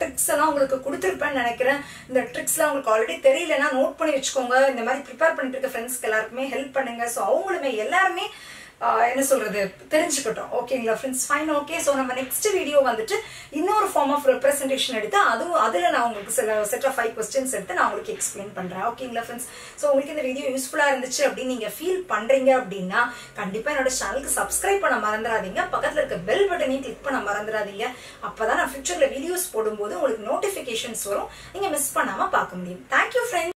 Speaker 1: ட்ரிக்ஸ் எல்லாம் உங்களுக்கு கொடுத்துருப்பேன்னு நினைக்கிறேன். இந்த ட்ரிக்ஸ் எல்லாம் உங்களுக்கு ஆல்ரெடி தெரியலன்னா நோட் பண்ணி வச்சுக்கோங்க. இந்த மாதிரி ப்ரிப்பேர் பண்ணிட்டு இருக்க ஃப்ரெண்ட்ஸ்க்கு எல்லாருக்குமே ஹெல்ப் பண்ணுங்க. ஸோ அவங்களுமே எல்லாருமே என்ன சொல்றது தெரிஞ்சுக்கிட்டோம், ஓகேங்களா ஃப்ரெண்ட்ஸ்? Fine, okay. ஸோ நம்ம நெக்ஸ்ட் வீடியோ வந்துட்டு இன்னொரு ஃபார்ம் ஆஃப் ரெப்ரஸன்டேஷன் எடுத்து அதுல நான் உங்களுக்கு சில செட் ஆஃப் 5 கொஸ்டின்ஸ் எடுத்து நான் உங்களுக்கு எக்ஸ்பிளைன் பண்றேன், ஓகேங்களா ஃப்ரெண்ட்ஸ்? ஸோ உங்களுக்கு இந்த வீடியோ யூஸ்ஃபுல்லா இருந்துச்சு அப்படின்னு நீங்க ஃபீல் பண்றீங்க அப்படின்னா கண்டிப்பா என்னோட சேனலுக்கு சப்ஸ்கிரைப் பண்ண மறந்துடாதீங்க. பக்கத்துல இருக்க பெல் பட்டனையும் கிளிக் பண்ண மறந்துடாதீங்க. அப்பதான் நான் ஃபியூச்சர்ல வீடியோஸ் போடும்போது உங்களுக்கு நோட்டிபிகேஷன்ஸ் வரும், நீங்க மிஸ் பண்ணாம பார்க்க முடியும். Thank you friends.